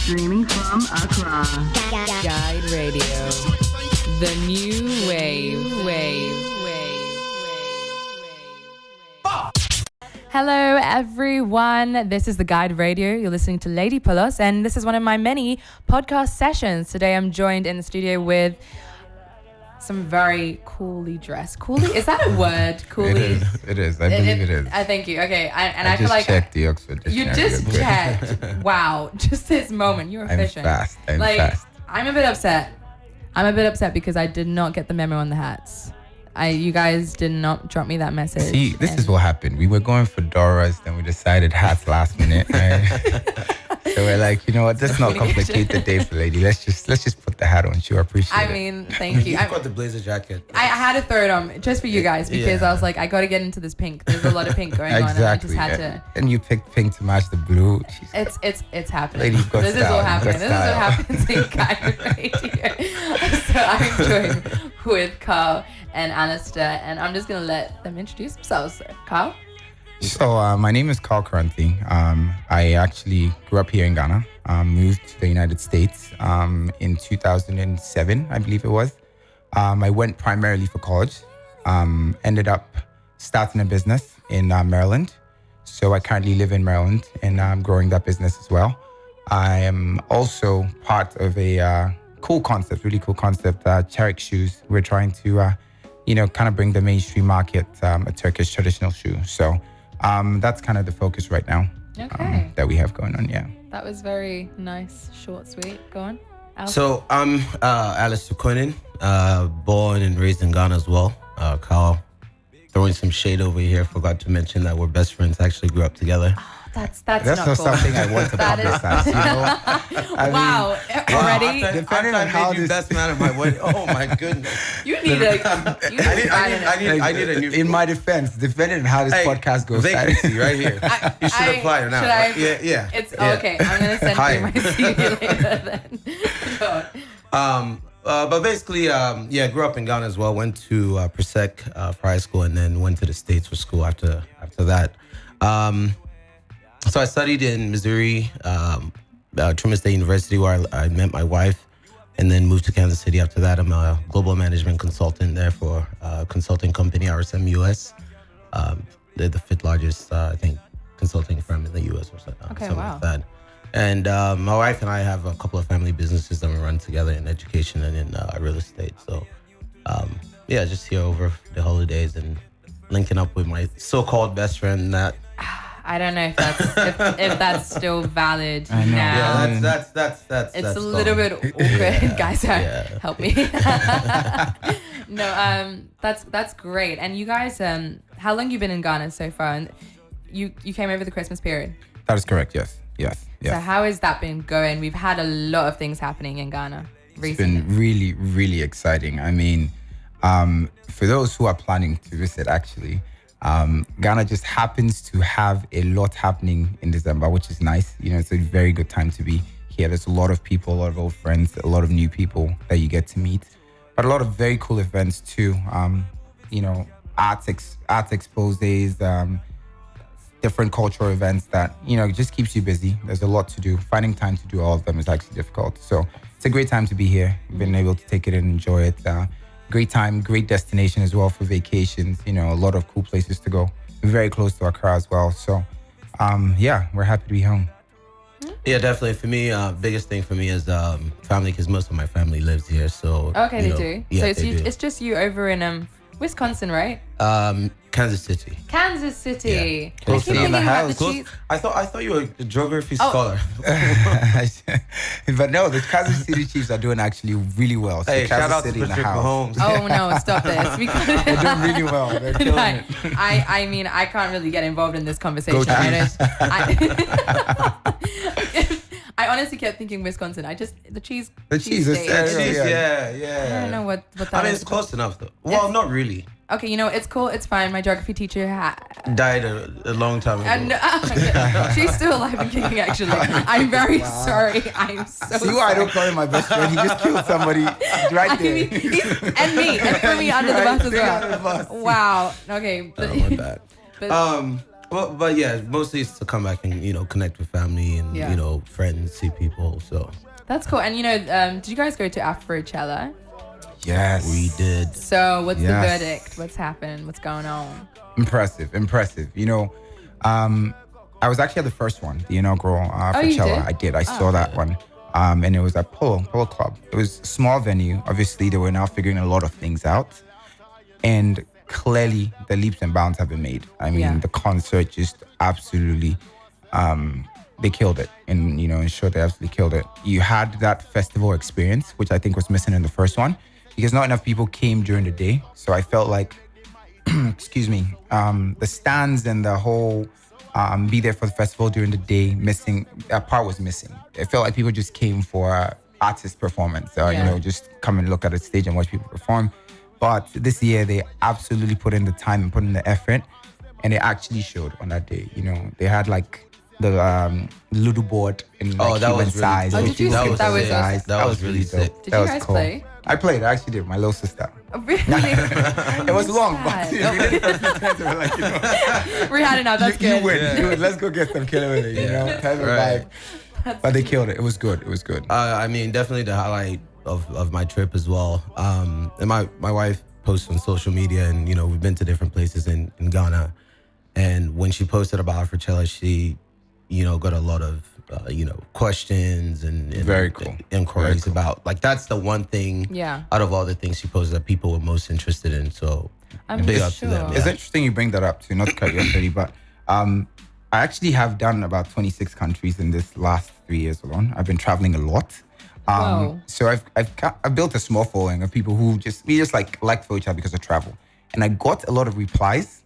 Streaming from Accra. Guide Radio. The new wave. Hello, everyone. This is the Guide Radio. You're listening to Lady Pulos, and this is one of my many podcast sessions. Today, I'm joined in the studio with some very coolly dressed. Coolly? Is that a word? Coolly? It is. I believe it is. I thank you. Okay. I feel like... checked the Oxford Dictionary. You just checked. Wow. Just this moment. You're efficient. I'm fast. I'm a bit upset because I did not get the memo on the hats. You guys did not drop me that message. See, this is what happened. We were going for fedoras, then we decided hats last minute. Right? So we're like, you know what? Let's not complicate the day for lady. Let's just put the hat on. She'll appreciate it. I mean, thank you. You've got the blazer jacket. I had to throw it on just for you guys because I was like, I got to get into this pink. There's a lot of pink going on, and I just had to. And you picked pink to match the blue. It's happening. Lady, this is all happening. This is what happens in Guide Radio. So I'm joined with Carl and Alister, and I'm just gonna let them introduce themselves. Carl. So my name is Carl currently. I actually grew up here in Ghana. Moved to the United States in 2007, I believe it was. I went primarily for college. Ended up starting a business in Maryland. So I currently live in Maryland, and I'm growing that business as well. I am also part of a really cool concept, Cherik shoes. We're trying to, kind of bring the mainstream market a Turkish traditional shoe. So that's kind of the focus right now. Okay. That we have going on, yeah. That was very nice, short, sweet. Go on. Al. So I'm Alister Conan, born and raised in Ghana as well. Carl, throwing some shade over here, forgot to mention that we're best friends, actually grew up together. That's not cool. Something I want to publicize. Wow. Already? Depending on how this best man at my wedding. Oh my goodness. You need I need a new. In my defense, depending on how this podcast goes. Vacancy right here. You should apply now. Yeah. It's okay. I'm gonna send you my CV later then. But basically, grew up in Ghana as well. Went to Presec for high school, and then went to the States for school after that. So I studied in Missouri, Truman State University, where I met my wife, and then moved to Kansas City after that. I'm a global management consultant there for a consulting company, RSM US. They're the fifth largest, consulting firm in the US or something like that. And my wife and I have a couple of family businesses that we run together in education and in real estate. So, just here over the holidays and linking up with my so-called best friend, Nat. I don't know if that's still valid now. Yeah, that's. It's a little bit awkward, guys. Help me. No, that's great. And you guys, how long you been in Ghana so far? And you came over the Christmas period. That is correct. Yes. So how has that been going? We've had a lot of things happening in Ghana recently. It's been really, really exciting. I mean, for those who are planning to visit, actually. Ghana just happens to have a lot happening in December, which is nice. It's a very good time to be here. There's a lot of people, a lot of old friends, a lot of new people that you get to meet, but a lot of very cool events too. Arts exposes, different cultural events that, just keeps you busy. There's a lot to do. Finding time to do all of them is actually difficult. So it's a great time to be here. We've been able to take it and enjoy it. Great time, great destination as well for vacations. A lot of cool places to go. Very close to Accra as well. So, we're happy to be home. Yeah, definitely. For me, biggest thing for me is family, because most of my family lives here. So they do. Yeah, so it's just you over in Wisconsin, right? Kansas City. Kansas City. Yeah. I Close keep to thinking the about house. the cheese. I thought you were a geography scholar. But no, the Kansas City Chiefs are doing actually really well. So Hey, Kansas shout out City to in the Patrick house. Mahomes. Oh no, stop this. They're doing really well. They're killing it. I mean, I can't really get involved in this conversation. Go I honestly kept thinking Wisconsin. The cheese. The cheese. State. Yeah. I don't know what that I mean, is. it's close enough though. Well, not really. Okay, it's cool. It's fine. My geography teacher died a long time ago. She's still alive and kicking, actually. I'm very sorry. I'm so See why I don't call him my best friend? He just killed somebody right there. And threw me under the bus as well. Wow. Okay. My bad. But yeah, mostly it's to come back and connect with family and Yeah. friends, see people. So That's cool. And did you guys go to Afrochella? Yes. we did. So what's the Yes. verdict? What's happened? What's going on? Impressive. I was actually at the first one, the inaugural Oh, you Coachella. did? I did. I saw that one. And it was at Polo Club. It was a small venue. Obviously, they were now figuring a lot of things out. And clearly, the leaps and bounds have been made. I mean, Yeah. the concert just absolutely, they killed it. And, in short, they absolutely killed it. You had that festival experience, which I think was missing in the first one, because not enough people came during the day. So I felt like, excuse me, the stands and the whole be there for the festival during the day missing, that part was missing. It felt like people just came for artist performance, Yeah. just come and look at the stage and watch people perform. But this year they absolutely put in the time and put in the effort, and it actually showed on that day. They had like the Ludo board in like Oh, that human was really size. Oh, dope. did you That see- was that was size. awesome. That was really really dope. sick. Did That you was guys cool. play? I played. I actually did. My little sister. Oh, really? It was long, but sad. we did it for a few times. We were like, Rihanna, now that's you good. win. You win. Let's go get some killer with it, type of Right. vibe. But they killed it. It was good. It was good. I mean, definitely the highlight of my trip as well. And my wife posts on social media, and we've been to different places in Ghana. And when she posted about Afrochella, she, got a lot of questions and Very cool. inquiries Very cool. about, like, that's the one thing Yeah. out of all the things she posted that people were most interested in. So I'm big sure. up to them. It's Yeah. interesting you bring that up too, not to cut you off, Eddie, but I actually have done about 26 countries in this last 3 years alone. I've been traveling a lot. Wow. So I've built a small following of people who we just like for each other because of travel. And I got a lot of replies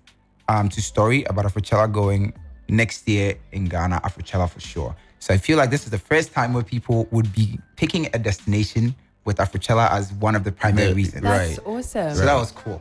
to story about Afrochella going next year in Ghana, Afrochella for sure. So I feel like this is the first time where people would be picking a destination with Afrochella as one of the primary reasons. That's Right. awesome. So that was cool.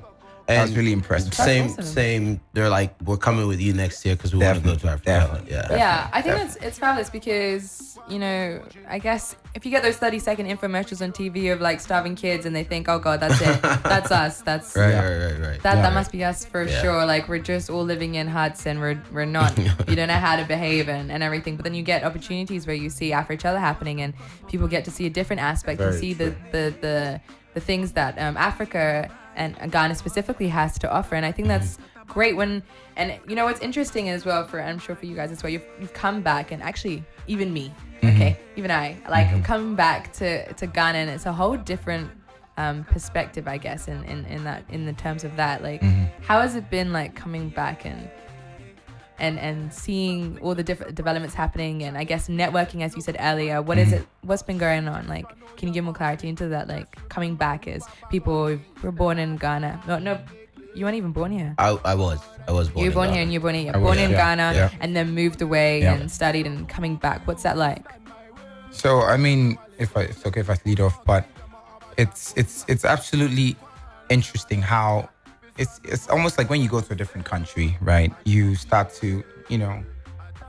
I was And really impressed. with that. awesome. Same. They're like, we're coming with you next year because we want to go to Africa. Definitely. Yeah. Yeah, I think it's fabulous because I guess if you get those 30-second infomercials on TV of like starving kids and they think, oh god, that's it, that's us, that's Right. that Yeah. that must be us for Yeah. sure. Like we're just all living in huts and we're not, you don't know how to behave and everything. But then you get opportunities where you see Afrochella happening and people get to see a different aspect and Very see true. the things that Africa and Ghana specifically has to offer. And I think that's great when, and what's interesting as well I'm sure for you guys as well, you've come back and actually even me, okay, even I, like I'm coming back to Ghana and it's a whole different perspective, I guess, in the terms of that. Like, how has it been like coming back and seeing all the different developments happening and I guess networking, as you said earlier? What is it? What's been going on? Like, can you give more clarity into that? Like, coming back as people who were born in Ghana. No, you weren't even born here. I was born. You were born in here and Ghana. you're born here. I was, Born in yeah, Ghana yeah. and then moved away Yeah. and studied and coming back. What's that like? So I mean, if it's okay if I lead off, but it's absolutely interesting how it's almost like when you go to a different country, right? You start to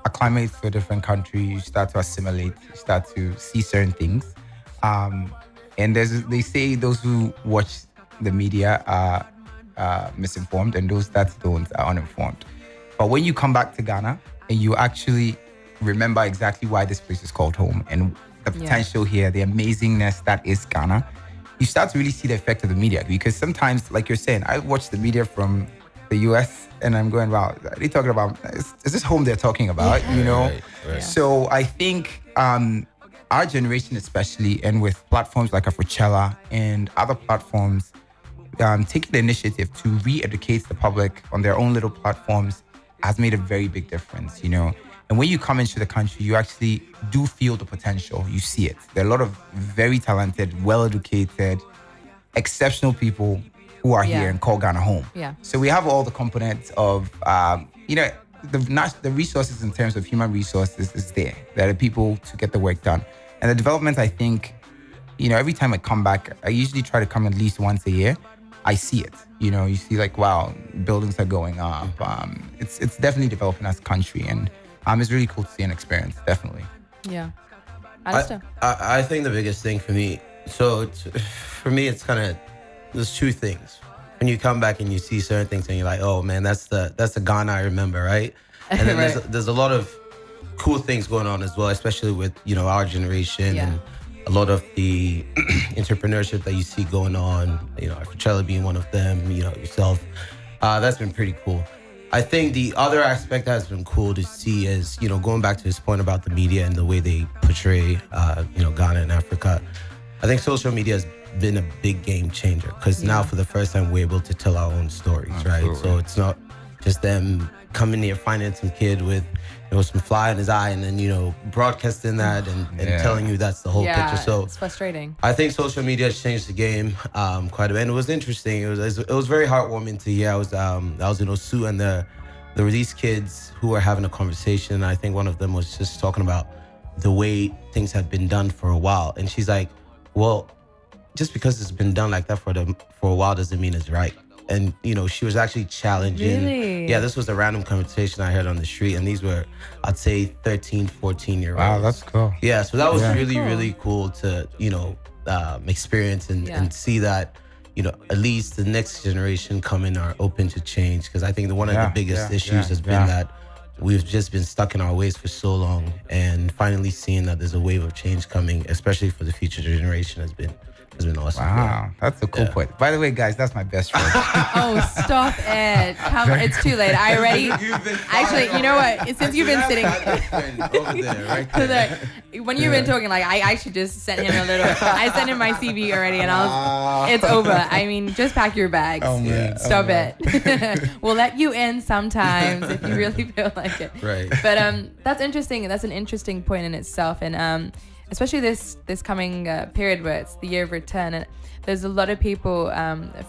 acclimate to a different country. You start to assimilate. You start to see certain things. And they say those who watch the media are misinformed, and those that don't are uninformed. But when you come back to Ghana and you actually remember exactly why this place is called home and the potential here, the amazingness that is Ghana, you start to really see the effect of the media. Because sometimes, like you're saying, I watch the media from the US and I'm going, wow, are they talking about, is this home they're talking about, Right. Yeah. So I think our generation especially, and with platforms like Afrochella and other platforms, taking the initiative to re-educate the public on their own little platforms has made a very big difference, And when you come into the country, you actually do feel the potential. You see it. There are a lot of very talented, well-educated, exceptional people who are here and call Ghana home. Yeah. So we have all the components of, the resources in terms of human resources is there. There are people to get the work done. And the development, I think, every time I come back, I usually try to come at least once a year. I see it. You see like, wow, buildings are going up. It's definitely developing as a country. And it's really cool to see and experience, definitely. Yeah. Alister? I think the biggest thing for me, it's kind of, there's two things. When you come back and you see certain things and you're like, oh man, that's the Ghana I remember, right? And then Right. there's a lot of cool things going on as well, especially with, our generation Yeah. and a lot of the entrepreneurship that you see going on, Afrochella being one of them, yourself. That's been pretty cool. I think the other aspect that has been cool to see is, going back to his point about the media and the way they portray, Ghana and Africa. I think social media has been a big game changer because now for the first time we're able to tell our own stories, right? So it's not just them coming here, finding some kid with, some fly in his eye and then, broadcasting that and telling you that's the whole picture. So it's frustrating. I think social media has changed the game quite a bit. And it was interesting. It was very heartwarming to hear. I was in Osu and there were these kids who were having a conversation. I think one of them was just talking about the way things had been done for a while. And she's like, well, just because it's been done like that for a while doesn't mean it's right. And, she was actually challenging. Really? Yeah, this was a random conversation I heard on the street. And these were, I'd say, 13, 14-year-olds. Wow, that's cool. Yeah, so that was really, cool. really cool to, experience and see that, at least the next generation coming are open to change. Because I think one of the biggest issues has been that we've just been stuck in our ways for so long. And finally seeing that there's a wave of change coming, especially for the future generation, has been awesome. Wow, that's a cool point. By the way, guys, that's my best friend. Oh, stop it. Come on, it's too late. I already... Actually, you know what? Since you've been sitting... over there, right So there. when you've been talking, I actually just sent him a little... I sent him my CV already and it's over. I mean, just pack your bags. Oh, man. Stop it. We'll let you in sometimes if you really feel like it. Right. But that's interesting. That's an interesting point in itself. And especially this coming period where it's the year of return. And there's a lot of people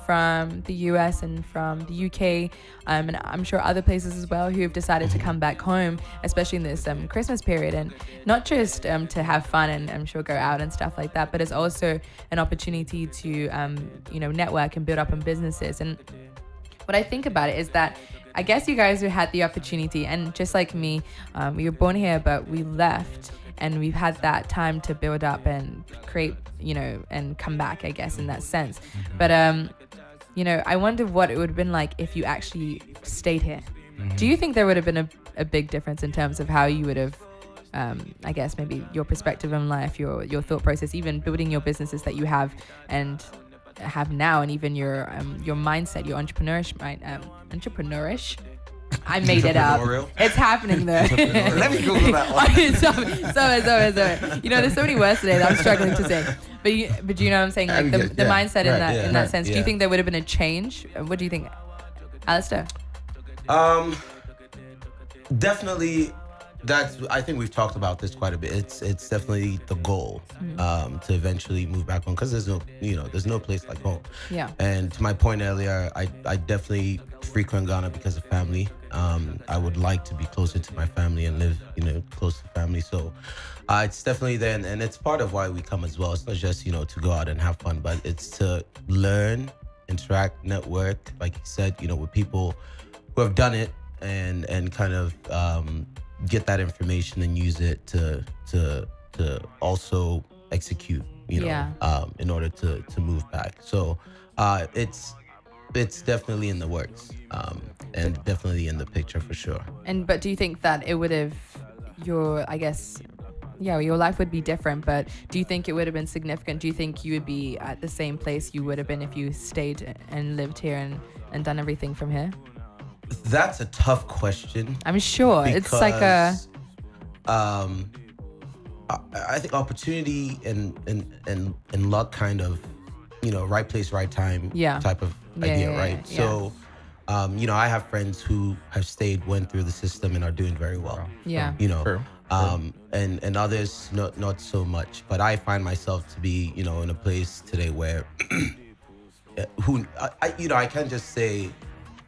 from the US and from the UK and I'm sure other places as well who have decided to come back home, especially in this Christmas period. And not just to have fun and I'm sure go out and stuff like that, but it's also an opportunity to, network and build up on businesses. And what I think about it is that I guess you guys who had the opportunity, and just like me, we were born here, but we left. And we've had that time to build up and create, and come back, I guess, in that sense. But, I wonder what it would have been like if you actually stayed here. Do you think there would have been a big difference in terms of how you would have, I guess, maybe your perspective on life, your thought process, even building your businesses that you have and have now, and even your mindset, your entrepreneurish, right? Entrepreneurish. I made it up. It's happening though. Let me Google that one. So. There's so many words today that I'm struggling to say. But you know what I'm saying? Like the mindset in that sense. Do you think there would have been a change? What do you think, Alister? Definitely. I think we've talked about this quite a bit. It's definitely the goal to eventually move back home because there's no place like home. Yeah. And to my point earlier, I definitely frequent Ghana because of family. I would like to be closer to my family and live close to family. So it's definitely there, and it's part of why we come as well. It's not just to go out and have fun, but it's to learn, interact, network, like you said, with people who have done it and kind of get that information and use it to also execute, in order to move back. So it's definitely in the works, and definitely in the picture for sure. But do you think that it would have your life would be different, but do you think it would have been significant? Do you think you would be at the same place you would have been if you stayed and lived here and done everything from here? That's a tough question. I'm sure it's like a. I think opportunity and luck kind of, right place, right time type of idea, right? Yeah. So, I have friends who have stayed, went through the system and are doing very well. Yeah. True. And others not so much. But I find myself to be, in a place today where, I can't just say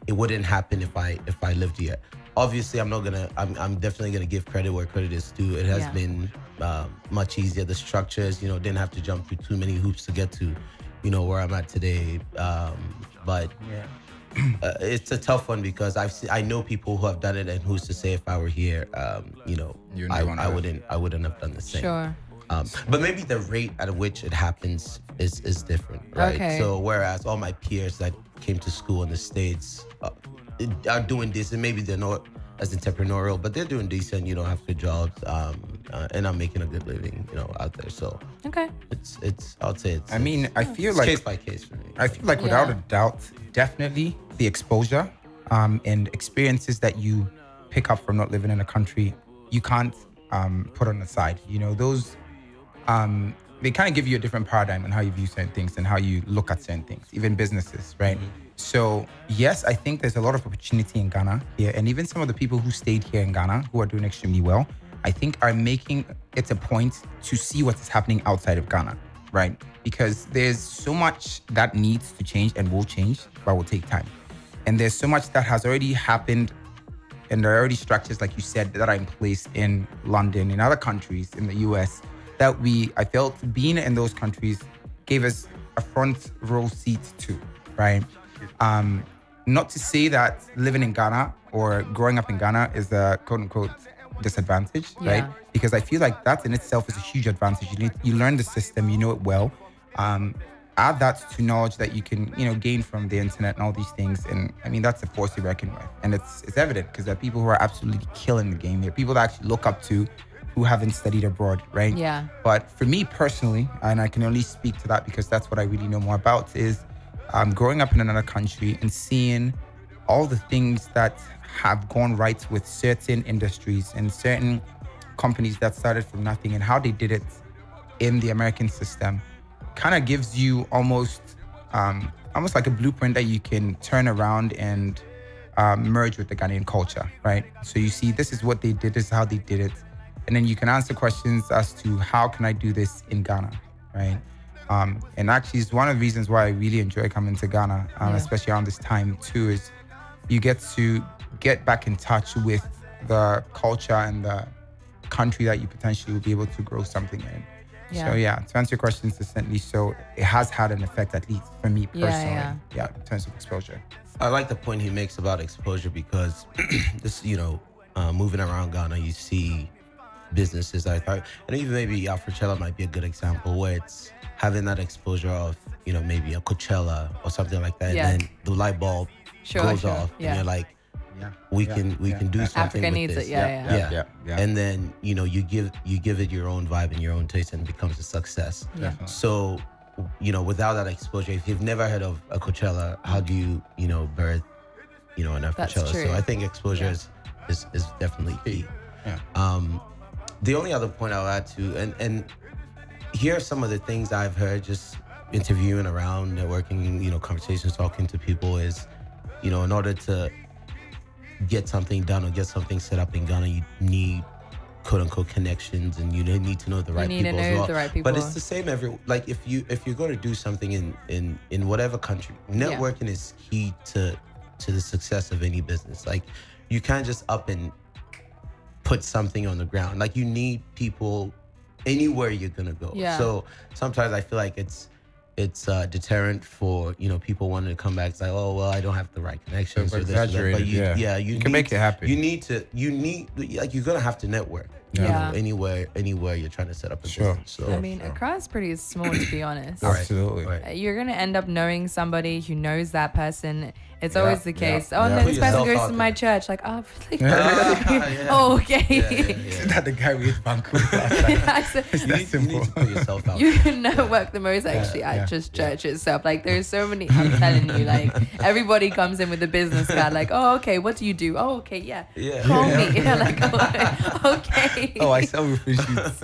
it wouldn't happen if I lived here. Obviously, I'm definitely gonna give credit where credit is due. It has been much easier. The structures, didn't have to jump through too many hoops to get to, where I'm at today. But it's a tough one because I know people who have done it, and who's to say if I were here, I wouldn't have done the same. Sure. But maybe the rate at which it happens is different, right? Okay. So whereas all my peers that came to school in the States are doing this, and maybe they're not as entrepreneurial, but they're doing decent, have good jobs, and I'm making a good living, out there. So Okay. it's I would say it's. I mean, I feel it's like case by case for me. I feel like without a doubt, definitely the exposure and experiences that you pick up from not living in a country, you can't put on the side. Those they kind of give you a different paradigm on how you view certain things and how you look at certain things, even businesses, right? So yes, I think there's a lot of opportunity in Ghana here, and even some of the people who stayed here in Ghana who are doing extremely well, I think are making it a point to see what is happening outside of Ghana, right? Because there's so much that needs to change and will change, but will take time. And there's so much that has already happened, and there are already structures, like you said, that are in place in London, in other countries, in the US, that I felt being in those countries gave us a front row seat to, right? Not to say that living in Ghana or growing up in Ghana is a quote unquote disadvantage, right? Because I feel like that in itself is a huge advantage. You learn the system, you know it well. Add that to knowledge that you can, gain from the internet and all these things. And I mean, that's a force to reckon with. And it's evident because there are people who are absolutely killing the game. There are people that actually look up to who haven't studied abroad, right? Yeah. But for me personally, and I can only speak to that because that's what I really know more about, is growing up in another country and seeing all the things that have gone right with certain industries and certain companies that started from nothing and how they did it in the American system kind of gives you almost like a blueprint that you can turn around and merge with the Ghanaian culture, right? So you see, this is what they did, this is how they did it. And then you can answer questions as to how can I do this in Ghana, right? And actually, it's one of the reasons why I really enjoy coming to Ghana, especially around this time too, is you get to get back in touch with the culture and the country that you potentially will be able to grow something in. So to answer your question succinctly, so it has had an effect, at least for me personally, in terms of exposure. I like the point he makes about exposure because this, moving around Ghana, you see businesses I thought, and even maybe Afrochella might be a good example where it's having that exposure of, maybe a Coachella or something like that, and then the light bulb goes off, and you're like, we can do something. Africa with needs this. it, And then you give it your own vibe and your own taste, and it becomes a success. So without that exposure, if you've never heard of a Coachella, how do you birth an Afrochella? So I think exposure is definitely key. The only other point I'll add to, and here are some of the things I've heard just interviewing around, networking, conversations, talking to people is, in order to get something done or get something set up in Ghana, you need quote unquote connections, and you need to know the right people as well. The right people. But it's the same if you're going to do something in whatever country, networking is key to the success of any business. Like you can't just up and put something on the ground. Like you need people anywhere you're gonna go. So sometimes I feel like it's deterrent for people wanting to come back. It's like, oh well, I don't have the right connections or this or that. But you can make it happen. You're gonna have to network. Anywhere you're trying to set up a business. So I mean, Accra is pretty small, to be honest. Absolutely. You're gonna end up knowing somebody who knows that person. It's always the case. Oh, no, this Put person yourself goes out to there. my church. Like, oh, really? Oh, okay. Isn't that the guy with Vancouver? You need to put yourself out. You can network the most actually at just church itself. Like there's so many, I'm telling you, like everybody comes in with a business card, like, oh, okay, what do you do? Oh, okay, call me. Like, oh, okay. Oh, I sell with fish sheets.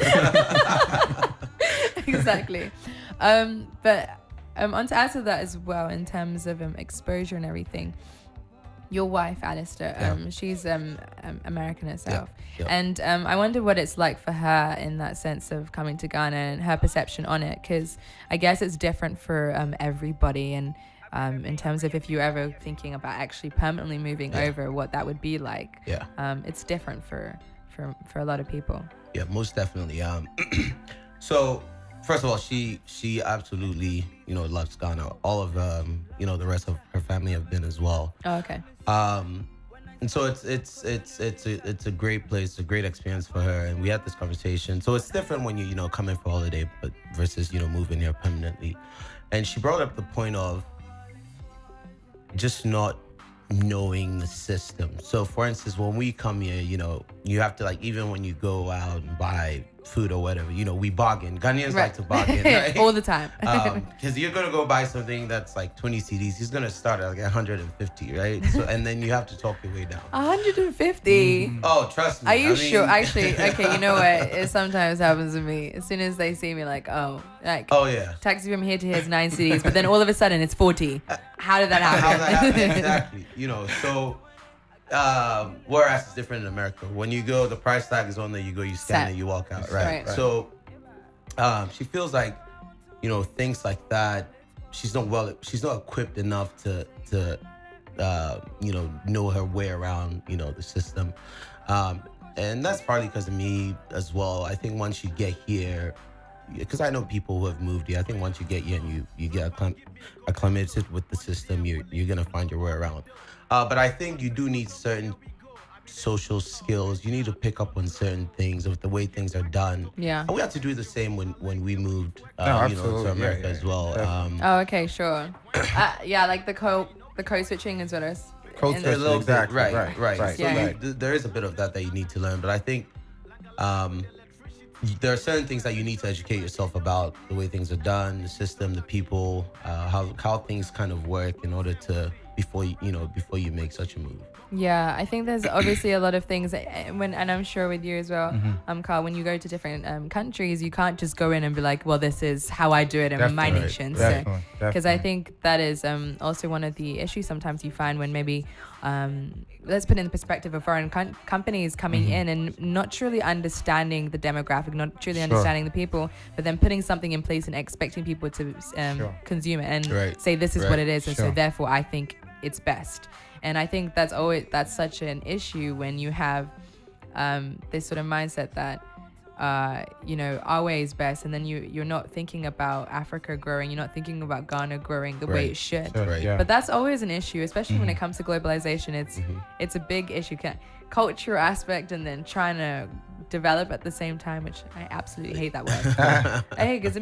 Exactly. But on to add to that as well, in terms of exposure and everything, your wife, Alister, she's American herself. And I wonder what it's like for her in that sense of coming to Ghana and her perception on it, because I guess it's different for everybody. And in terms of if you're ever thinking about actually permanently moving over, what that would be like. It's different for a lot of people. Yeah, most definitely. So first of all, she absolutely loves Ghana. All of the rest of her family have been as well. Oh, okay. And so it's a great place, a great experience for her. And we had this conversation. So it's different when you come in for holiday, but versus moving here permanently. And she brought up the point of just not knowing the system. So for instance, when we come here, you have to, like, even when you go out and buy food or whatever, we bargain. Ghanaians like to bargain, right? All the time. Because you're gonna go buy something that's like 20 CDs, he's gonna start at like 150, right? So, and then you have to talk your way down. 150. Oh, trust me. Are you sure? Actually, okay, you know what? It sometimes happens to me. As soon as they see me, like, oh yeah, taxi from here to here is 9 CDs, but then all of a sudden it's 40. How did that happen? Exactly. So. Whereas it's different in America. When you go, the price tag is on there. You go, you scan it, you walk out. Right. So, she feels like, things like that. She's not equipped enough to know her way around, the system. And that's partly because of me as well. I think once you get here, because I know people who have moved here, I think once you get here and you get acclimated with the system, you're gonna find your way around. But I think you do need certain social skills. You need to pick up on certain things of the way things are done. Yeah. And we had to do the same when we moved, to America as well. Okay, sure. Like the code switching as well as Code switching, a little exactly. bit, right. So Yeah. there is a bit of that you need to learn. But I think there are certain things that you need to educate yourself about, the way things are done, the system, the people, how things kind of work in order to before you make such a move. Yeah, I think there's obviously a lot of things and I'm sure with you as well, Carl, when you go to different countries, you can't just go in and be like, well, this is how I do it in my nation. Because I think that is also one of the issues sometimes you find when maybe let's put in the perspective of foreign companies coming in and not truly understanding the demographic, not truly understanding the people, but then putting something in place and expecting people to consume it and say this is what it is, and so therefore I think it's best. And I think that's such an issue when you have this sort of mindset that our way is best, and then you're not thinking about Africa growing, you're not thinking about Ghana growing the way it should. But that's always an issue, especially when it comes to globalization. It's a big issue, cultural aspect, and then trying to develop at the same time, which I absolutely hate that word. I hate because it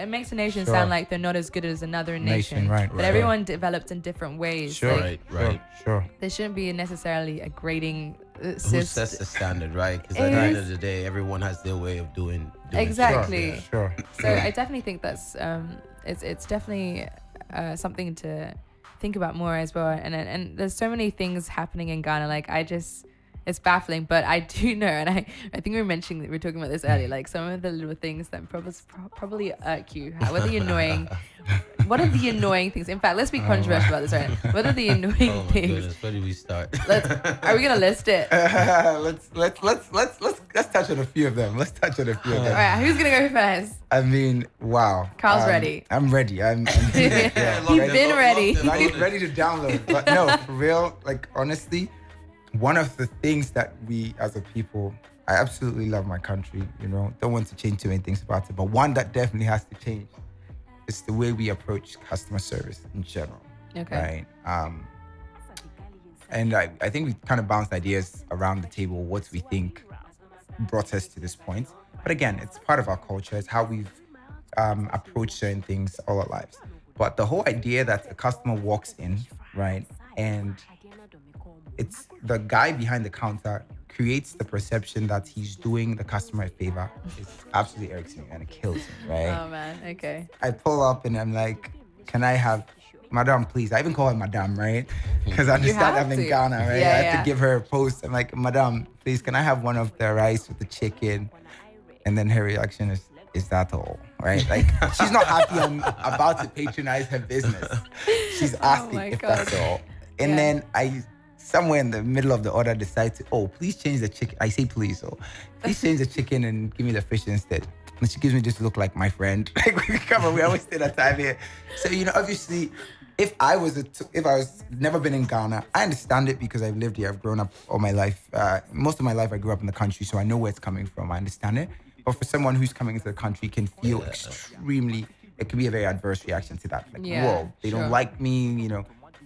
makes a nation sound like they're not as good as another nation. But everyone develops in different ways. Sure. There shouldn't be necessarily a grading system. Who sets the standard, right? Because at the end of the day, everyone has their way of doing exactly. Sure. So I definitely think that's it's definitely something to think about more as well. And there's so many things happening in Ghana. Like it's baffling, but I do know, and I think we were talking about this earlier, like some of the little things that probably irk you. What are the annoying things? In fact, let's be controversial about this, right? What are the annoying things? Goodness, where do we start? Are we gonna list it? Let's touch on a few of them. All right, who's gonna go first? I mean, wow. Carl's ready. I'm ready. I'm You've been ready. ready to download. But no, for real, like honestly, one of the things that we as a people, I absolutely love my country, don't want to change too many things about it, but one that definitely has to change is the way we approach customer service in general. Okay. Right? And I think we kind of bounced ideas around the table, what we think brought us to this point. But again, it's part of our culture. It's how we've approached certain things all our lives. But the whole idea that a customer walks in, right, and it's the guy behind the counter creates the perception that he's doing the customer a favor. It absolutely irks me and it kills me, right? Oh man, okay. I pull up and I'm like, can I have, Madam, please? I even call her Madam, right? Because I understand I'm in Ghana, right? I have to give her a post. I'm like, Madam, please, can I have one of the rice with the chicken? And then her reaction is that all, right? Like, she's not happy I'm about to patronize her business. She's asking if that's all. And then somewhere in the middle of the order decide to, please change the chicken. I say please, please change the chicken and give me the fish instead. And she gives me this look like my friend. Like, come on, we always stay that time here. So, obviously, if I was never been in Ghana, I understand it because I've lived here. I've grown up all my life. Most of my life I grew up in the country, so I know where it's coming from. I understand it. But for someone who's coming into the country, can feel extremely, it can be a very adverse reaction to that. Like, whoa, they don't like me,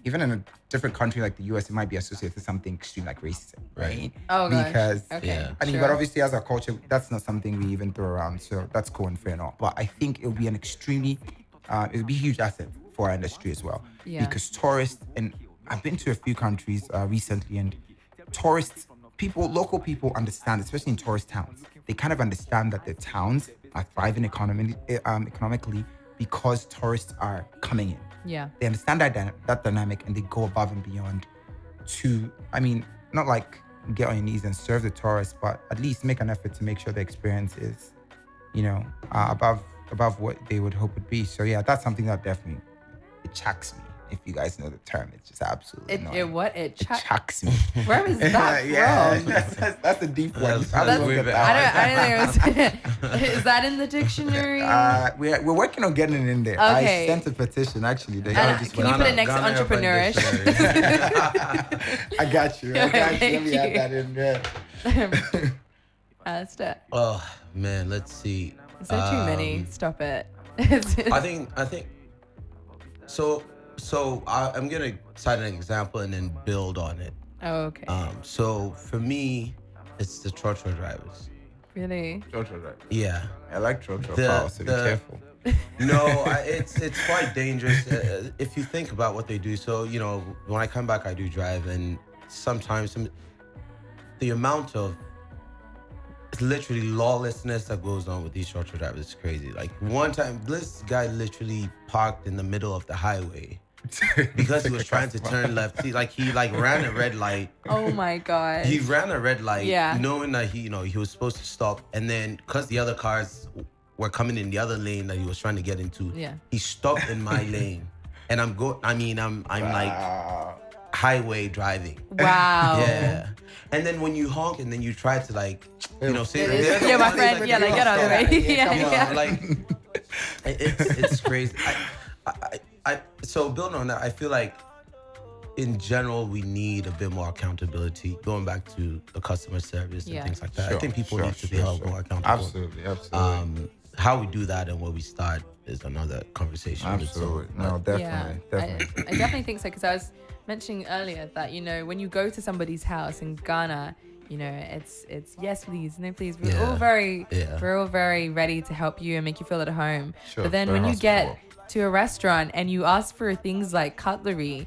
Even in a different country like the US, it might be associated with something extreme like racism, right? Oh, gosh. Because, but obviously as a culture, that's not something we even throw around. So that's cool and fair and all. But I think it would be it would be a huge asset for our industry as well. Yeah. Because tourists, and I've been to a few countries recently, and local people understand, especially in tourist towns, they kind of understand that their towns are thriving economically because tourists are coming in. Yeah. They understand that dynamic, and they go above and beyond to, not like get on your knees and serve the tourists, but at least make an effort to make sure the experience is, above what they would hope would be. So yeah, that's something that definitely, it checks me. If you guys know the term, it's just absolutely annoying. It chucks me. Where is that from? That's a deep one. I don't think is that in the dictionary? We're working on getting it in there. Okay. I sent a petition actually. Can you put it next to entrepreneurish? I got you. Let me add that in there. Alister. Oh man, let's see. Is there too many? Stop it. I think. So I'm gonna cite an example and then build on it. Oh, okay. So for me, it's the trotro drivers. Really? Trotro driver. Yeah. I like trotro files, so be careful. No, it's quite dangerous if you think about what they do. So when I come back, I do drive, and sometimes the amount of literally lawlessness that goes on with these trotro drivers is crazy. Like one time, this guy literally parked in the middle of the highway because he was trying to turn left. He ran a red light. Oh my god. He ran a red light, yeah, knowing that he was supposed to stop, and then because the other cars were coming in the other lane that he was trying to get into, yeah, he stopped in my lane, and I'm like highway driving. Wow. Yeah. And then when you honk and then you try to say, yeah, my friend, get out of the way. Yeah. Like it's crazy. So building on that, I feel like in general we need a bit more accountability. Going back to the customer service and things like that, I think people need to be held more accountable. Absolutely. How we do that and where we start is another conversation. Absolutely. No, definitely. I definitely think so, because I was mentioning earlier that when you go to somebody's house in Ghana, it's yes please, no please. We're all very ready to help you and make you feel at home. Sure, but then when you get to a restaurant and you ask for things like cutlery,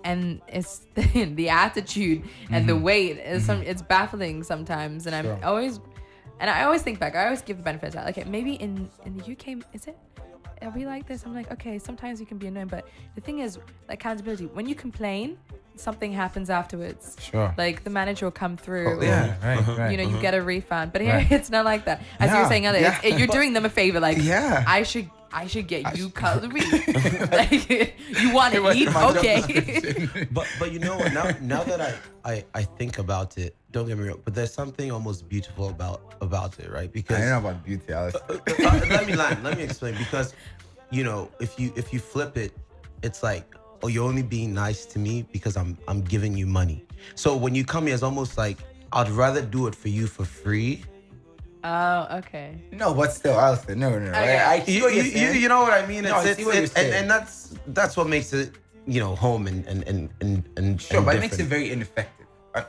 and it's the attitude and the weight is it's baffling sometimes. And I always think back. I always give the benefit of that. Okay, maybe in the UK, is it? Are we like this? I'm like, okay, sometimes you can be annoying, but the thing is, accountability. When you complain, something happens afterwards. Sure. Like the manager will come through. Right. You get a refund. But here it's not like that. As you were saying earlier, you're doing them a favor. Like, I should get you cutlery. Like, you want to eat? Okay. but now that I think about it, don't get me wrong, but there's something almost beautiful about it, right? Because I don't know about beauty, Alice. Let me explain. Because if you flip it, it's like, oh, you're only being nice to me because I'm giving you money. So when you come here, it's almost like I'd rather do it for you for free. Oh, okay. No, but still, Alistair, no. Okay. I see what you're saying. You know what I mean? No, I see what you're saying. And that's what makes it, home and sure, but it makes it very ineffective.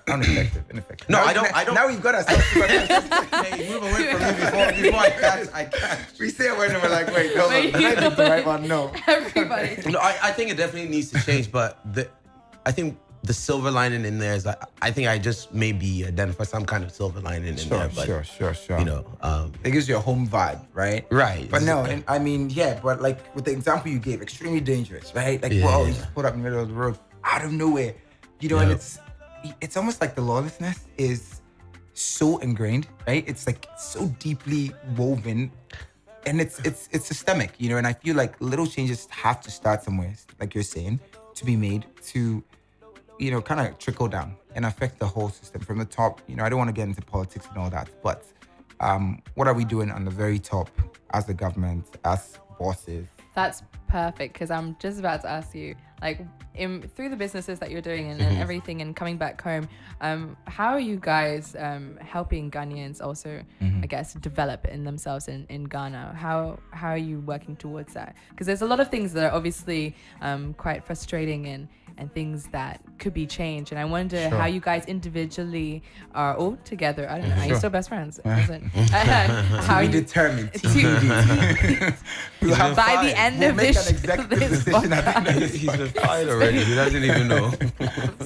Ineffective. No, I don't. Now we've got ourselves. Hey, move away from me before I catch. We say a word and we're like, wait, hold on. Did I pick the right one? No. Everybody. No, I think it definitely needs to change, but I think the silver lining in there is I think I just maybe identify some kind of silver lining in there. But, Sure. It gives you a home vibe, right? Right. But no, and but like with the example you gave, extremely dangerous, right? Like, whoa, you just put up in the middle of the road out of nowhere, and it's almost like the lawlessness is so ingrained, right? It's like so deeply woven, and it's systemic, and I feel like little changes have to start somewhere, like you're saying, to be made to, kind of trickle down and affect the whole system from the top. I don't want to get into politics and all that, but what are we doing on the very top as the government, as bosses? That's perfect, because I'm just about to ask you, like, through the businesses that you're doing and everything and coming back home, how are you guys helping Ghanaians also, I guess, develop in themselves in Ghana? How are you working towards that? Because there's a lot of things that are obviously quite frustrating and things that could be changed. And I wonder how you guys individually are all together. I don't know. Are you still best friends? How you you determined by the end of this decision. He's been fired already. already. He doesn't even know.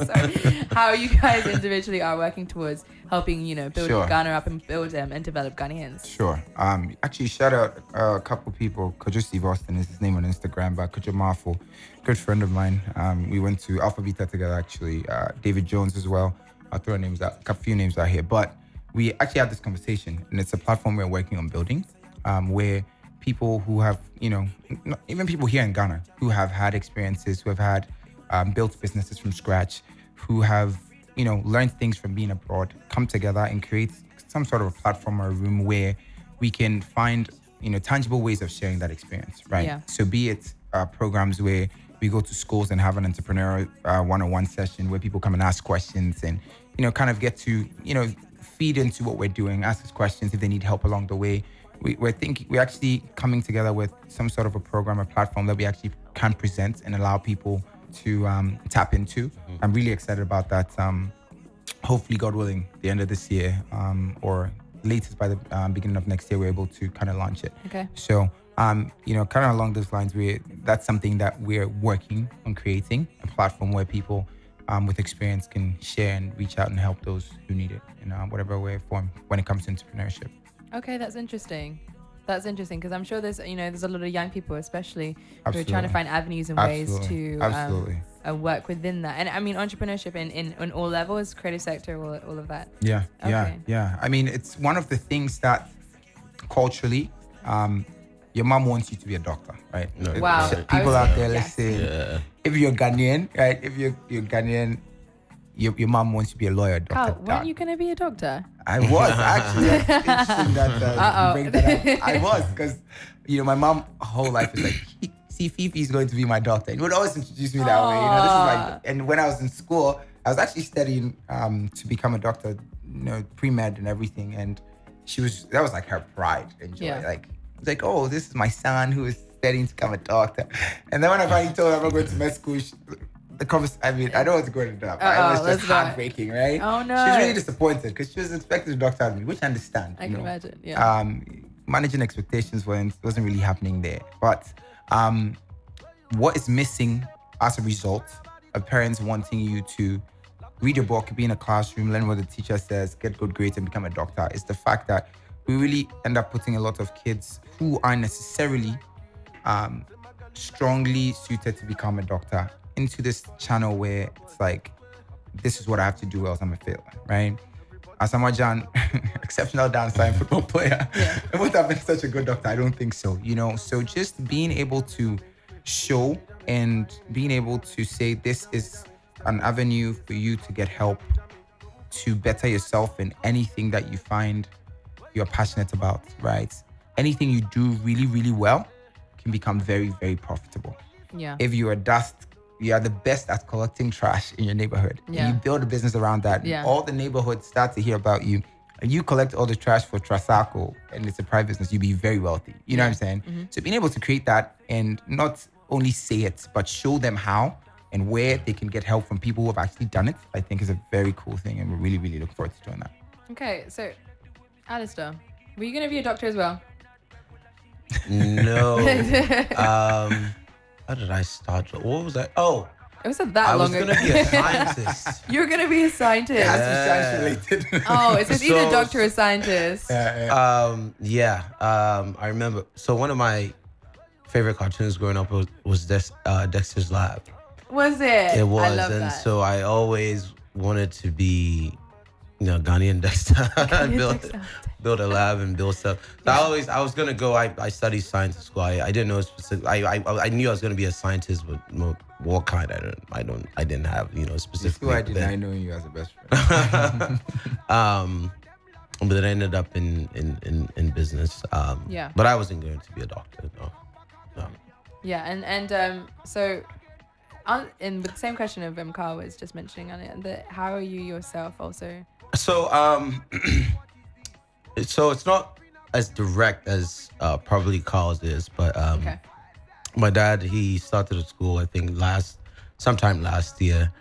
Sorry. How you guys individually are working towards helping, build Sure. Ghana up and build and develop Ghanaians. Sure. Actually, shout out a couple people. Kojo Steve Austin is his name on Instagram, but Kojo Marfo, good friend of mine. We went to Alpha Beta together, actually. David Jones as well. I'll throw a few names out here. But we actually had this conversation, and it's a platform we're working on building, where people who have, even people here in Ghana who have had experiences, who have had built businesses from scratch, who have, learned things from being abroad, come together and create some sort of a platform or a room where we can find, tangible ways of sharing that experience, right? Yeah. So be it programs where we go to schools and have an entrepreneurial one-on-one session where people come and ask questions and, kind of get to, feed into what we're doing, ask us questions if they need help along the way. We're actually coming together with some sort of a program, a platform that we actually can present and allow people to tap into. I'm really excited about that. Hopefully, God willing, the end of this year or latest by the beginning of next year, we're able to kind of launch it. Okay. So, kind of along those lines, that's something that we're working on creating, a platform where people with experience can share and reach out and help those who need it in whatever way or form when it comes to entrepreneurship. Okay, that's interesting. That's interesting because I'm sure there's a lot of young people, especially who are Absolutely. trying to find avenues and ways to Absolutely. Work within that. And I mean, entrepreneurship in all levels, creative sector, all of that. Yeah, Okay. yeah. I mean, it's one of the things that culturally, your mom wants you to be a doctor, right? No, Wow. People out there Yes. listening, Yeah. if you're Ghanaian, right? If you're Ghanaian, your mom wants you to be a lawyer, doctor. Carl, weren't you going to be a doctor? I was actually. It's interesting that you bring that up. I was because my mom whole life is like, see, Fifi's going to be my doctor. And would always introduce me that way. This is like, and when I was in school, I was actually studying to become a doctor, pre-med and everything. And that was like her pride and joy. Yeah. Like, it's like, oh, this is my son who is studying to become a doctor. And then when I finally told her I'm not going to med school, I don't want to go into that. But it was just heartbreaking, right? Oh, no. She was really disappointed because she was expecting a doctor out of me, which I understand. I can imagine, yeah. Managing expectations wasn't really happening there. But what is missing as a result of parents wanting you to read a book, be in a classroom, learn what the teacher says, get good grades and become a doctor is the fact that we really end up putting a lot of kids who aren't necessarily strongly suited to become a doctor into this channel where it's like, this is what I have to do else I'm a failure, right? Asamoah Gyan, exceptional dancer and football player. Yeah. I would have been such a good doctor. I don't think so, So just being able to show and being able to say this is an avenue for you to get help to better yourself in anything that you find you're passionate about, right? Anything you do really, really well can become very, very profitable. Yeah. If you are the best at collecting trash in your neighborhood. Yeah. And you build a business around that. Yeah. All the neighborhoods start to hear about you. And you collect all the trash for Trasaco and it's a private business, you'll be very wealthy. You know what I'm saying? Mm-hmm. So being able to create that and not only say it, but show them how and where they can get help from people who have actually done it, I think is a very cool thing. And we're really, really looking forward to doing that. Okay, so Alister, were you going to be a doctor as well? No. How did I start? What was I? Oh, It wasn't that long ago. I was going to be a scientist. You were going to be a scientist. It has to be science related. Oh, it's either So- doctor or scientist. I remember. So one of my favorite cartoons growing up was Dexter's Lab. Was it? It was, I love and that. so I always wanted to be, Ghanaian Dexter. build a lab and build stuff. So I was gonna go. I studied science at school. I didn't know specific. I knew I was gonna be a scientist, but what kind? I didn't have specific. Why did I know you as a best friend? But then I ended up in business. Yeah. But I wasn't going to be a doctor. No. Yeah, and so, in the same question of Carl was just mentioning on it, how are you yourself also? So so it's not as direct as probably Carl's is, but Okay. my dad, he started a school I think sometime last year,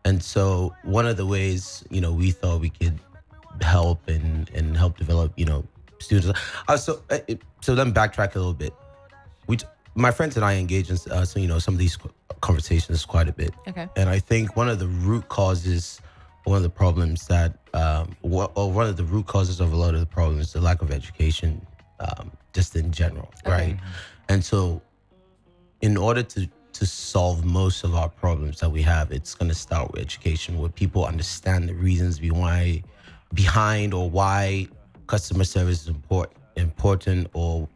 and so one of the ways we thought we could help and help develop students. So let me backtrack a little bit. My friends and I engage in some of these conversations quite a bit. Okay. And I think one of the root causes, one of the problems that, one of the root causes of a lot of the problems is the lack of education, just in general, right? And so, in order to solve most of our problems that we have, it's going to start with education, where people understand the reasons behind or why customer service is important, or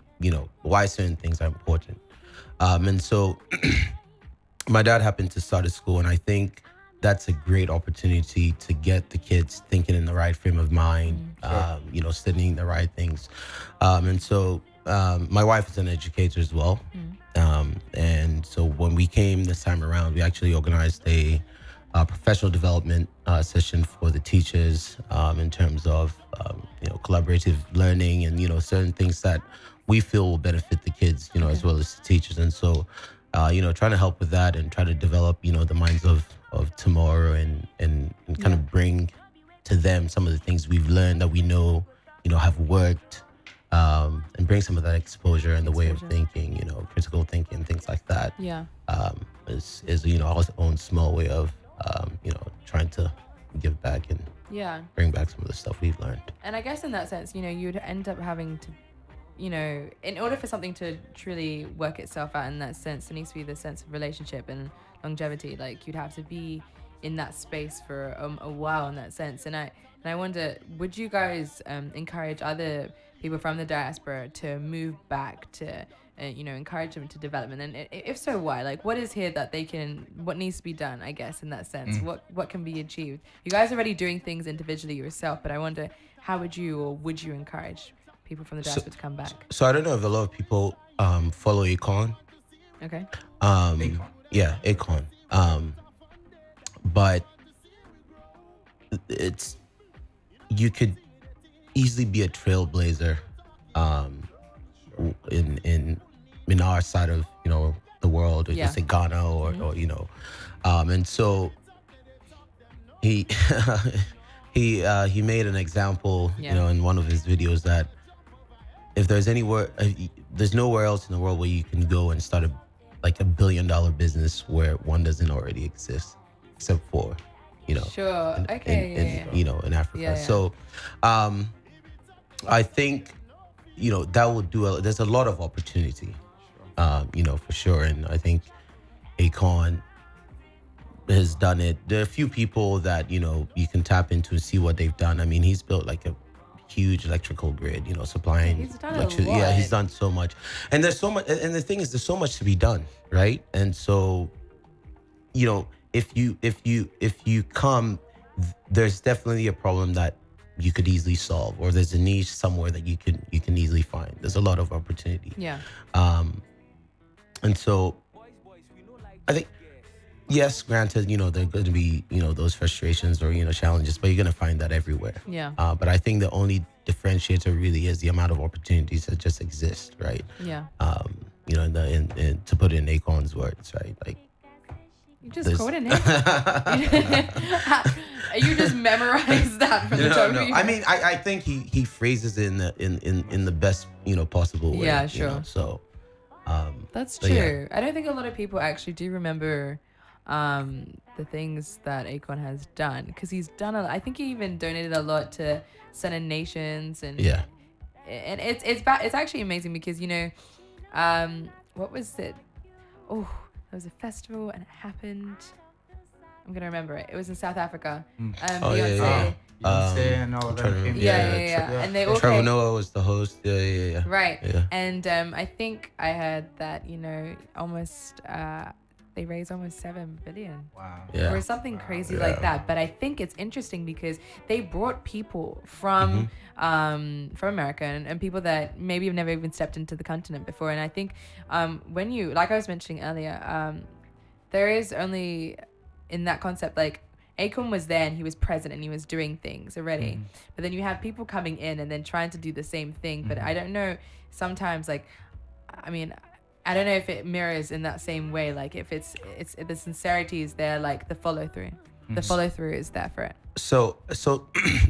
why certain things are important. And so my dad happened to start a school, and I think that's a great opportunity to get the kids thinking in the right frame of mind, studying the right things. And so my wife is an educator as well. And so when we came this time around, we actually organized a professional development session for the teachers, in terms of collaborative learning and certain things that we feel will benefit the kids, as well as the teachers. And so trying to help with that and try to develop the minds of tomorrow, and kind of bring to them some of the things we've learned that we know have worked, and bring some of that exposure and the way of thinking, critical thinking, things like that. Is our own small way of trying to give back and bring back some of the stuff we've learned. And I guess in that sense, you'd end up having to, in order for something to truly work itself out in that sense, there needs to be the sense of relationship and longevity. Like, you'd have to be in that space for a while in that sense. And I wonder, would you guys encourage other people from the diaspora to move back to encourage them to development? And if so, why? Like, what is here that what needs to be done, I guess, in that sense? What can be achieved? You guys are already doing things individually yourself, but I wonder, how would you encourage people from the diaspora to come back? So I don't know if a lot of people follow Akon. Okay. Yeah, Akon. But you could easily be a trailblazer in our side of the world, or just say Ghana, or and so he he made an example in one of his videos that if there's there's nowhere else in the world where you can go and start a billion-dollar business where one doesn't already exist, except for in Africa. So I think that will do there's a lot of opportunity, for sure. And I think Akon has done it. There are a few people that you can tap into and see what they've done. I mean, he's built like a huge electrical grid, supplying electricity. Yeah, he's done so much. And there's so much, and the thing is, there's so much to be done, right? And so if you come, there's definitely a problem that you could easily solve, or there's a niche somewhere that you can easily find. There's a lot of opportunity. And so I think, yes, granted, there are going to be those frustrations or challenges, but you're going to find that everywhere. But I think the only differentiator really is the amount of opportunities that just exist, right? And to put it in Akon's words, right? Like, you just quoted it. You just memorized that from the top of your I mean, I think he phrases it in the best possible way. Yeah, sure. So that's true. I don't think a lot of people actually do remember the things that Akon has done, because he's done I think he even donated a lot to Sendin Nations, and it's actually amazing because what was it? Oh, there was a festival and it happened. I'm gonna remember it. It was in South Africa. Beyonce. Beyonce and all of them came. Yeah. And they all Trevor Noah was the host. Yeah. Right. Yeah. And I think I heard that almost they raised almost 7 billion. Wow. Yeah. Or something crazy like that. But I think it's interesting because they brought people from America and people that maybe have never even stepped into the continent before. And I think when you, like I was mentioning earlier, there is only in that concept, like Akon was there and he was present and he was doing things already. But then you have people coming in and then trying to do the same thing. But I don't know, sometimes I don't know if it mirrors in that same way. Like if it's the sincerity is there, like the follow through. The follow through is there for it. So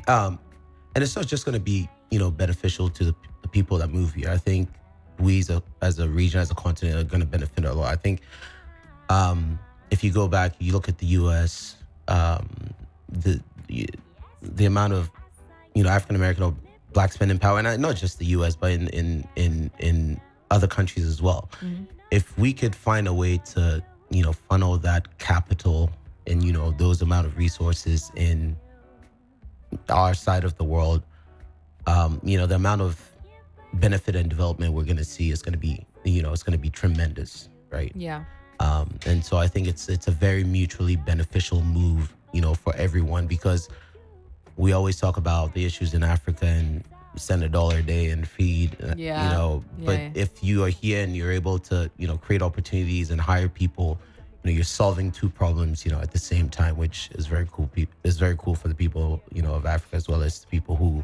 and it's not just going to be beneficial to the people that move here. I think we as a region, as a continent, are going to benefit a lot. I think If you go back, you look at the U.S., the the amount of African American or black spending power, and not just the U.S. but in other countries as well. If we could find a way to funnel that capital and those amount of resources in our side of the world, the amount of benefit and development we're going to see is going to be it's going to be tremendous, right? Yeah. And so I think it's a very mutually beneficial move, for everyone, because we always talk about the issues in Africa and send $1 a day and feed, but if you are here and you're able to, create opportunities and hire people, you're solving two problems, at the same time, which is very cool. It's very cool for the people, of Africa, as well as the people who,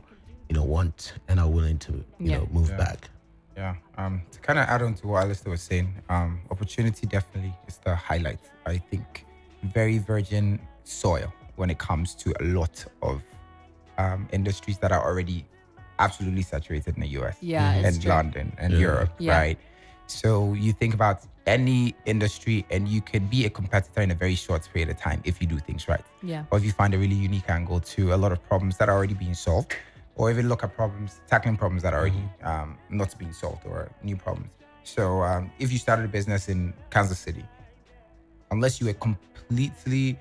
want and are willing to, move back. Yeah. To kind of add on to what Alister was saying, opportunity definitely is the highlight. I think very virgin soil when it comes to a lot of industries that are already absolutely saturated in the US and London and Europe, right? So you think about any industry and you can be a competitor in a very short period of time if you do things right. Yeah. Or if you find a really unique angle to a lot of problems that are already being solved, or even look at tackling problems that are already not being solved or new problems. So if you started a business in Kansas City, unless you were completely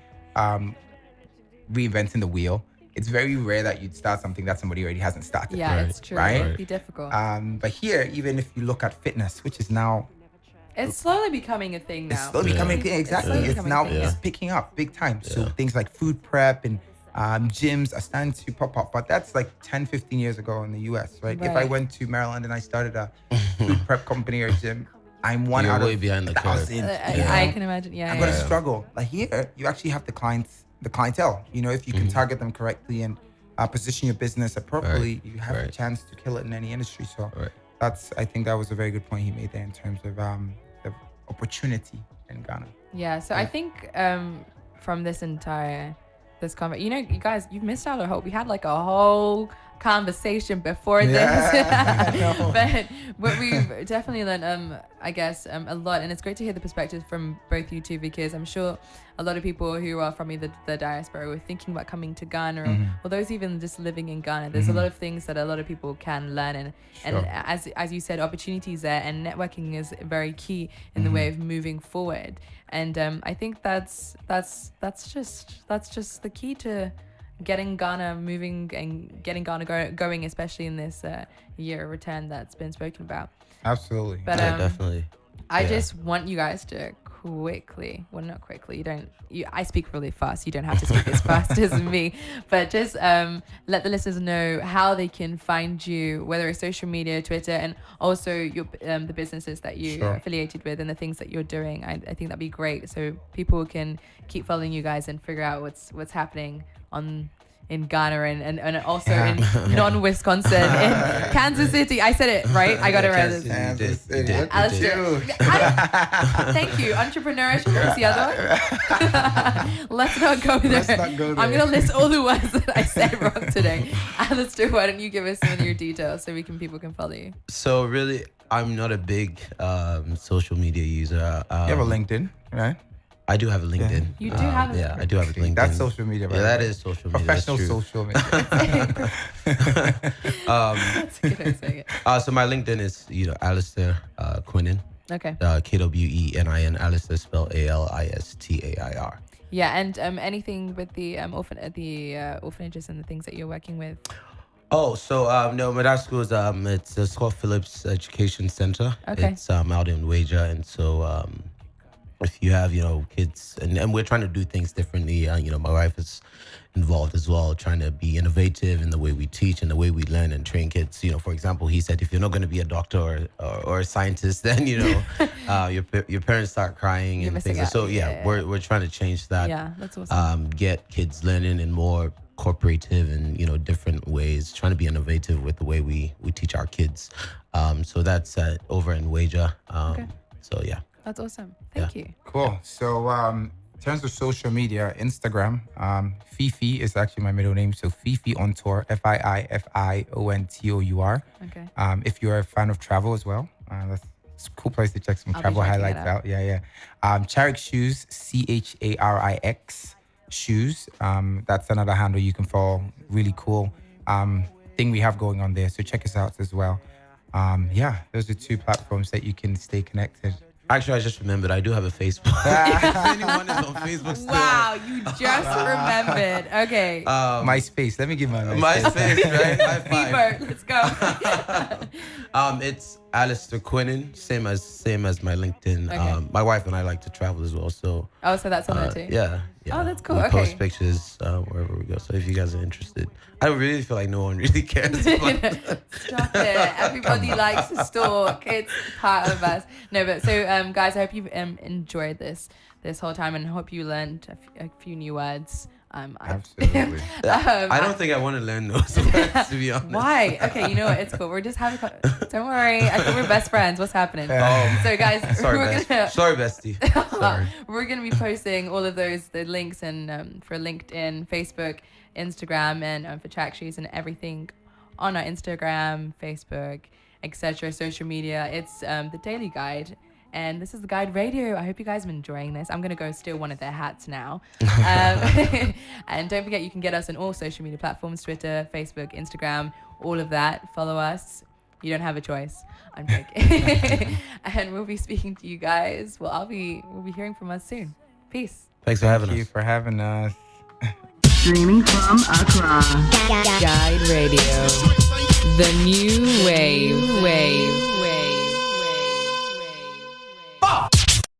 reinventing the wheel, it's very rare that you'd start something that somebody already hasn't started. Yeah, it's true. Right? It'd be difficult. But here, even if you look at fitness, which is now... It's slowly becoming a thing now. It's slowly becoming a thing, exactly. It's picking up big time. So things like food prep and gyms are starting to pop up. But that's like 10, 15 years ago in the US, right? If I went to Maryland and I started a food prep company or gym, I'm one out of behind the curve. I can imagine, I'm going to struggle. Like here, you actually have the clientele. If you can target them correctly and position your business appropriately, you have a chance to kill it in any industry. So I think that was a very good point he made there in terms of the opportunity in Ghana. Yeah, so I think from this conversation, you guys, you've missed out a whole. We had like a whole conversation before this, but we've definitely learned, I guess, a lot, and it's great to hear the perspectives from both you two, because I'm sure a lot of people who are from either the diaspora were thinking about coming to Ghana, or those even just living in Ghana. There's a lot of things that a lot of people can learn, and as you said, opportunities there, and networking is very key in the way of moving forward. And I think that's just the key to getting Ghana moving and getting Ghana going, especially in this year of return that's been spoken about. Absolutely. But definitely. I just want you guys to not quickly, I speak really fast, you don't have to speak as fast as me, but just let the listeners know how they can find you, whether it's social media, Twitter, and also your the businesses that you're affiliated with and the things that you're doing. I think that'd be great, so people can keep following you guys and figure out what's happening in Ghana and also in non-Wisconsin, in Kansas City. I said it right. I got it right. Kansas City. Alister. Thank you. Entrepreneurship. What's the other one? Let's not go there. I'm going to list all the words that I said wrong today. Alister, why don't you give us some of your details so people can follow you? So really, I'm not a big social media user. You have a LinkedIn, right? I do have a LinkedIn. You do have a Yeah, I do have a LinkedIn. That's social media, right? Yeah, that is social media. Professional social media. That's a good way of saying it. So my LinkedIn is, Alister Quinnen. Okay. Kwenin, Alister spelled Alistair. Yeah, and anything with the orphanages and the things that you're working with. Oh, so no, my dad's school is it's called Phillips Education Center. Okay. It's out in Waja, and so if you have kids, and we're trying to do things differently. My wife is involved as well, trying to be innovative in the way we teach and the way we learn and train kids. For example, he said if you're not going to be a doctor or a scientist, then your parents start crying and things. So we're trying to change that. Yeah, that's awesome. Get kids learning in more cooperative and different ways, trying to be innovative with the way we teach our kids. So that's over in Waja. Okay. So yeah. That's awesome. Thank you. Cool. So in terms of social media, Instagram, Fifi is actually my middle name. So Fifi on tour, FIIFIONTOUR. Okay. If you're a fan of travel as well, that's It's a cool place to check some I'll be travel checking it highlights out. Yeah. Charix Shoes, CHARIX Shoes. That's another handle you can follow. Really cool thing we have going on there. So check us out as well. Those are two platforms that you can stay connected. Actually, I just remembered I do have a Facebook. If anyone is on Facebook still. Wow, you just remembered. Okay. MySpace. Let me give my MySpace, right? High five. Bieber, let's go. It's Alister Quinnen, same as my LinkedIn. Okay. My wife and I like to travel as well, so. Oh, so that's on there too? Yeah. Oh, that's cool. We Okay. post pictures wherever we go. So if you guys are interested, I really feel like no one really cares. Stop it. Everybody likes to stalk. It's part of us. No, but so guys, I hope you've enjoyed this whole time and hope you learned a few new words. Absolutely. I don't think I want to learn those words, to be honest. Why? Okay, you know what? It's cool. We're just having. Don't worry. I think we're best friends. What's happening? So guys, Sorry, sorry, bestie. Sorry. We're gonna be posting all of the links and for LinkedIn, Facebook, Instagram, and for track shoes and everything on our Instagram, Facebook, etc. social media. It's the Daily Guide. And this is the Guide Radio. I hope you guys are enjoying this. I'm going to go steal one of their hats now. And don't forget, you can get us on all social media platforms, Twitter, Facebook, Instagram, all of that. Follow us. You don't have a choice. I'm joking. And we'll be speaking to you guys. We'll be hearing from us soon. Peace. Thanks for having us. Thank you for having us. Streaming from Accra. Guide Radio. The new wave.